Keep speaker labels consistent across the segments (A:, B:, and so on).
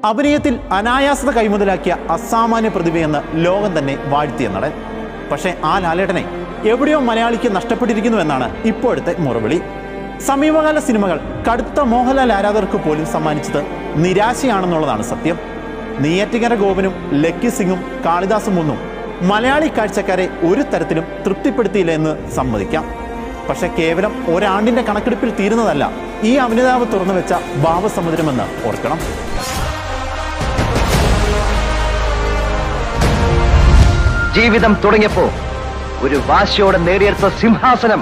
A: അഭിനയത്തിൽ അനായാസത കൈമുതലാക്കിയ അസാമാന്യ പ്രതിഭയെന്ന് ലോകം തന്നെ വാഴ്ത്തിയ നടൻ. പക്ഷേ ആ ലാലേട്ടനെ എവിടെയോ മലയാളിക്ക് നഷ്ടപ്പെട്ടിരിക്കുന്നു എന്നാണ് ഇപ്പോഴത്തെ മുറവിളി. സമീപകാല സിനിമകൾ കടുത്ത മോഹൻലാൽ ആരാധകർക്ക് പോലും സമ്മാനിച്ചത് നിരാശയാണെന്നുള്ളതാണ് സത്യം. നെയ്യാറ്റിൻകര ഗോപനും ലക്കി സിംഗും കാളിദാസും ഒന്നും മലയാളി കാഴ്ചക്കാരെ ഒരു തരത്തിലും തൃപ്തിപ്പെടുത്തിയില്ല എന്ന് സമ്മതിക്കാം. പക്ഷെ കേവലം ഒരാണ്ടിന്റെ കണക്കെടുപ്പിൽ തീരുന്നതല്ല ഈ അഭിനേതാവ് തുറന്നു വെച്ച ഭാവസമുദ്രമെന്ന് ഓർക്കണം.
B: ജീവിതം തുടങ്ങിയപ്പോ ഒരു വാശിയോടെ നേടിയെടുത്ത സിംഹാസനം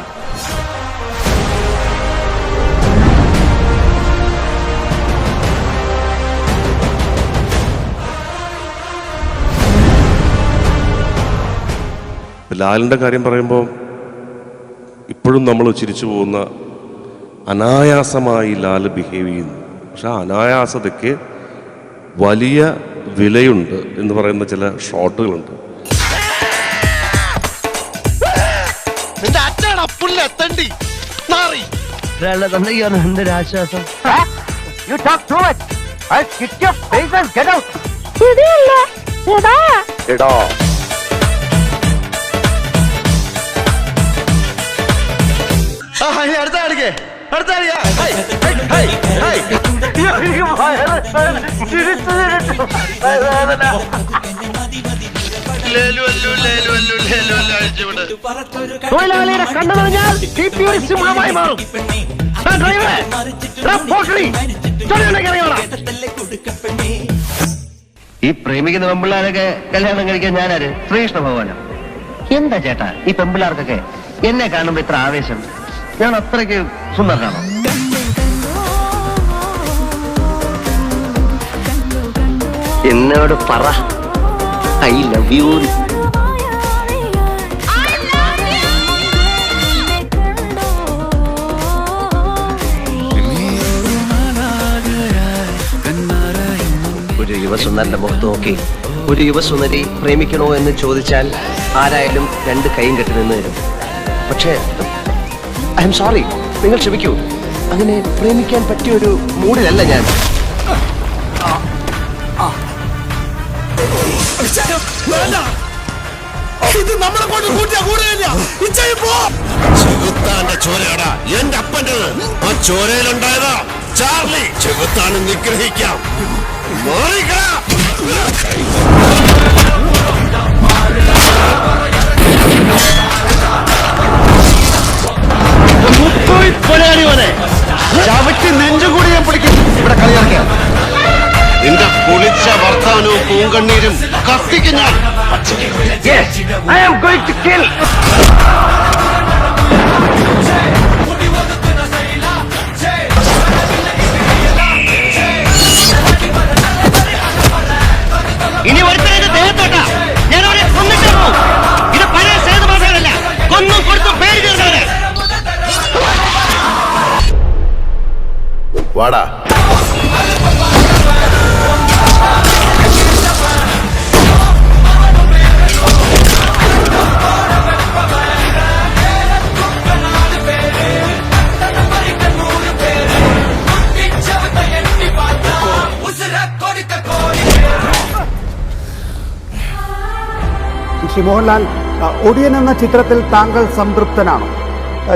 C: ലാലിൻ്റെ കാര്യം പറയുമ്പോൾ ഇപ്പോഴും നമ്മൾ ചിരിച്ചു പോകുന്ന അനായാസമായി ലാൽ ബിഹേവ് ചെയ്യുന്നു. പക്ഷെ ആ അനായാസതയ്ക്ക് വലിയ വിലയുണ്ട് എന്ന് പറയുന്ന ചില ഷോട്ടുകളുണ്ട്.
B: തൊഴിലാളിയുടെ കണ്ണുകളഞ്ഞാൽ സിംഹമായി മാറും. ഈ പ്രേമിക്കുന്ന പെമ്പിള്ളാരൊക്കെ കല്യാണം കഴിക്കാൻ ഞാനാര്? ശ്രീകൃഷ്ണ ഭഗവാനോ? എന്താ ചേട്ടാ ഈ പെമ്പിള്ളാർക്കൊക്കെ എന്നെ കാണുമ്പോ ഇത്ര ആവേശം? ഞാൻ അത്രയ്ക്ക് സുന്ദരനാണോ? എന്നോട് പറ ഐ ലവ് യു. ഒരു യുവസുന്ദരന്റെ മുഖത്ത് നോക്കി ഒരു യുവസുന്ദരി പ്രേമിക്കണോ എന്ന് ചോദിച്ചാൽ ആരായാലും രണ്ട് കൈയും കെട്ടി നിന്ന് തരും. പക്ഷേ ഐ എം സോറി, നിങ്ങൾ ക്ഷമിക്കൂ, അങ്ങനെ പ്രേമിക്കാൻ പറ്റിയൊരു മൂഡിലല്ല ഞാൻ.
D: ചെകുത്താന്റെ ചോരയാടാ എന്റെ അപ്പൻ്റെത്. ആ ചോരയിലുണ്ടായതാ ചാർലി. ചെകുത്താന് നിഗ്രഹിക്കാം.
B: നെഞ്ചുകൂടി ഞാൻ പിടിക്കും. ഇവിടെ കളിയാക്കാം.
D: നിന്റെ പൊളിച്ച വർത്താനവും പൂങ്കണ്ണീരും കത്തിക്കും ഞാൻ.
B: I am going to kill. ഇനി ഒരുത്തരുടെ ദേഹത്തോട്ടാ ഞാൻ അവരെ കൊന്നിട്ടേ പോകും. ഇത് പഴയ സേതു മാത്രമല്ല, കൊന്നും കൊടുത്തും പേര് ചേർന്നവരെ.
D: വാടാ.
E: ശ്രീ മോഹൻലാൽ, ഒടിയൻ എന്ന ചിത്രത്തിൽ താങ്കൾ സംതൃപ്തനാണോ?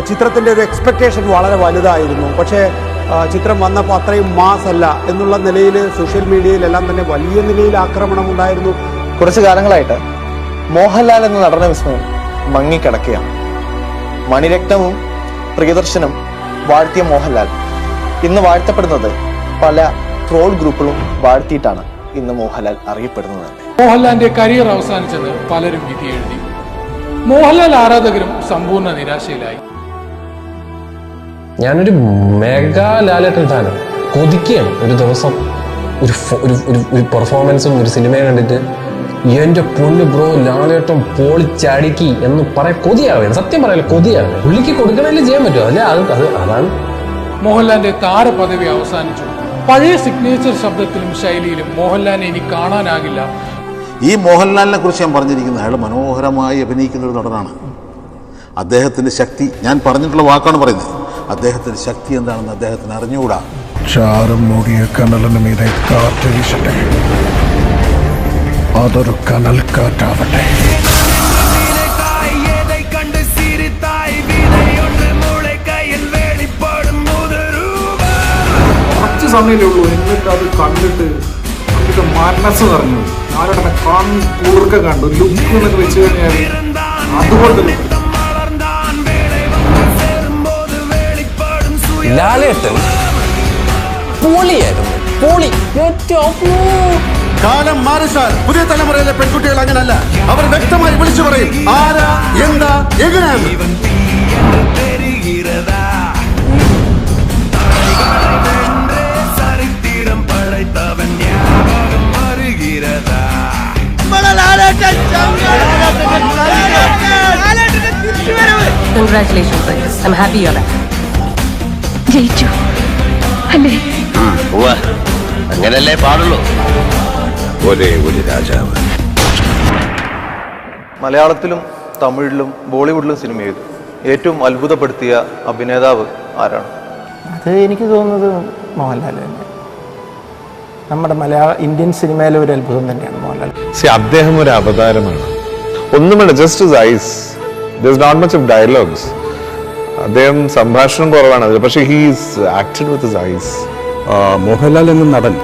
E: ചിത്രത്തിൻ്റെ ഒരു എക്സ്പെക്ടേഷൻ വളരെ വലുതായിരുന്നു, പക്ഷേ ചിത്രം വന്നപ്പോൾ അത്രയും മാസ് അല്ല എന്നുള്ള നിലയിൽ സോഷ്യൽ മീഡിയയിലെല്ലാം തന്നെ വലിയ നിലയിൽ ആക്രമണം ഉണ്ടായിരുന്നു.
F: കുറച്ചു കാലങ്ങളായിട്ട് മോഹൻലാൽ എന്ന നടന വിസ്മയം മങ്ങിക്കിടക്കുകയാണ്. മണിരത്നവും പ്രിയദർശനും വാഴ്ത്തിയ മോഹൻലാൽ ഇന്ന് വാഴ്ത്തപ്പെടുന്നത് പല ട്രോൾ ഗ്രൂപ്പുകളും വാഴ്ത്തിയിട്ടാണ് ഇന്ന് മോഹൻലാൽ അറിയപ്പെടുന്നത്.
G: മോഹൻലാലിന്റെ കരിയർ അവസാനിച്ചത് പലരും വിധി എഴുതി. മോഹൻലാൽ ആരാധകരും സമ്പൂർണ്ണ നിരാശയിലായി.
H: ഞാനൊരു മെഗാ ലാലേട്ടൻ ഫാനാണ്. കൊതിക്കുകയാണ് ഒരു ദിവസം ഒരു പെർഫോമൻസും ഒരു സിനിമയും കണ്ടിട്ട് എന്റെ പൊന്നു ബ്രോ ലാലേട്ടൻ പൊളിച്ചടുക്കി എന്ന് പറയാൻ കൊതിയാവുകയാണ്. സത്യം പറയല കൊതിയാണ്. പുള്ളിക്ക് കൊടുക്കണമെങ്കിൽ ചെയ്യാൻ പറ്റുമോ? അല്ലെ അതാണ്.
G: മോഹൻലാലിന്റെ താരപദവി അവസാനിച്ചു. പഴയ സിഗ്നേച്ചർ ശബ്ദത്തിലും ശൈലിയിലും മോഹൻലാലിനെ ഇനി കാണാനാകില്ല.
I: ഈ മോഹൻലാലിനെ കുറിച്ച് ഞാൻ പറഞ്ഞിരിക്കുന്നത് അയാൾ മനോഹരമായി അഭിനയിക്കുന്ന ഒരു നടനാണ്. അദ്ദേഹത്തിൻ്റെ ശക്തി, ഞാൻ പറഞ്ഞിട്ടുള്ള വാക്കാണ് പറയുന്നത്, അദ്ദേഹത്തിൻ്റെ ശക്തി എന്താണെന്ന് അദ്ദേഹത്തിന് അറിഞ്ഞുകൂടാ.
J: ചാരം മൂടിയ കനലിന് മീതെ കാറ്റ് വീശട്ടെ. അതൊരു കനൽ കാറ്റാവട്ടെ.
G: കുറച്ച് സമയമേ ഉള്ളൂ, എന്നിട്ട് അത് കണ്ടിട്ട് മനസ്സ് നിറഞ്ഞു. ആരുടെ കണ്ണ് കൂർക്ക കണ്ടു, ലുക്ക് എന്നൊക്കെ വെച്ച് കഴിഞ്ഞാൽ അതുകൊണ്ട്
H: ലാലേട്ടൻ പൊളിയായിരുന്നു. പൊളി.
D: കാലം മാറി സാർ. പുതിയ തലമുറയിലെ പെൺകുട്ടികൾ അങ്ങനല്ല. അവർ വ്യക്തമായി വിളിച്ചു പറയും ആരാ, എന്താ, എങ്ങനെയാണ്.
K: Congratulations, guys. I'm happy you're back.
L: ജയിച്ചു അല്ലേ?
B: അങ്ങനല്ലേ പാടുള്ളൂ.
D: ഒരേ ഒരു രാജാവ്.
F: മലയാളത്തിലും തമിഴിലും ബോളിവുഡിലും സിനിമ ചെയ്തു. ഏറ്റവും അത്ഭുതപ്പെടുത്തിയ അഭിനേതാവ് ആരാണ്?
M: അത് എനിക്ക് തോന്നുന്നത് മോഹൻലാൽ തന്നെ. നമ്മുടെ ഇന്ത്യൻ സിനിമയിലെ ഒരു അത്ഭുതം തന്നെയാണ് മോഹൻലാൽ.
J: അദ്ദേഹം ഒരു അവതാരമാണ്. ഒന്നുമില്ല, just his eyes. There's not much of dialogues. അദ്ദേഹം സംഭാഷണം കുറവാണ്, പക്ഷേ he's acted with his eyes.
E: Mohanlal എന്ന നടൻ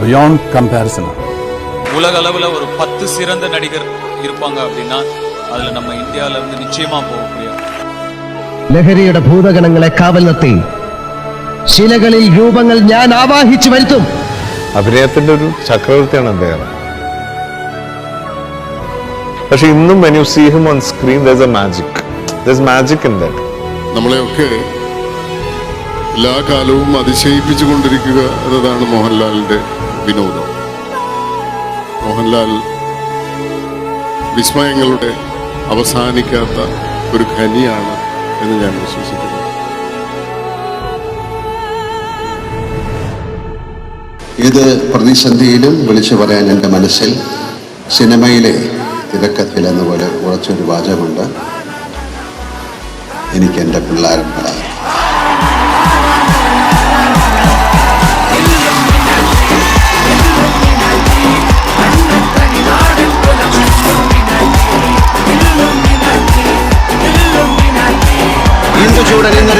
E: ബിയോണ്ട് കമ്പാരിസൺ.
N: உலக அளவுல ஒரு 10 சிறந்த நடிகர் இருப்பாங்க அப்படின்னா அதுல நம்ம இந்தியால இருந்து நிச்சயமா போக முடியும்.
B: ലഹരിയുടെ ഭൂതഗണങ്ങളെ കാവൽ നിർത്തി ശിലകളിൽ രൂപങ്ങൾ ഞാൻ ആവാഹിച്ചു വരുത്തും.
J: അഭിനയത്തിന്റെ ഒരു ചക്രവർത്തിയാണ് അദ്ദേഹം. പക്ഷെ ഇന്നും when you see him on screen there's magic in that.
C: നമ്മളെയൊക്കെ എല്ലാ കാലവും അതിശയിപ്പിച്ചുകൊണ്ടിരിക്കുക എന്നതാണ് മോഹൻലാലിന്റെ വിനോദം. മോഹൻലാൽ വിസ്മയങ്ങളുടെ അവസാനിക്കാത്ത ഒരു ഖനിയാണ് എന്ന് ഞാൻ വിശ്വസിക്കുന്നു.
I: ഏത് പ്രതിസന്ധിയിലും വിളിച്ചു പറയാൻ എൻ്റെ മനസ്സിൽ സിനിമയിലെ തിരക്കഥയിൽ എന്നപോലെ ഉറച്ചൊരു വാചകമുണ്ട്: എനിക്ക് എൻ്റെ പിള്ളേരുണ്ട്.
B: ഇന്ദുചൂടൻ എന്നൊരു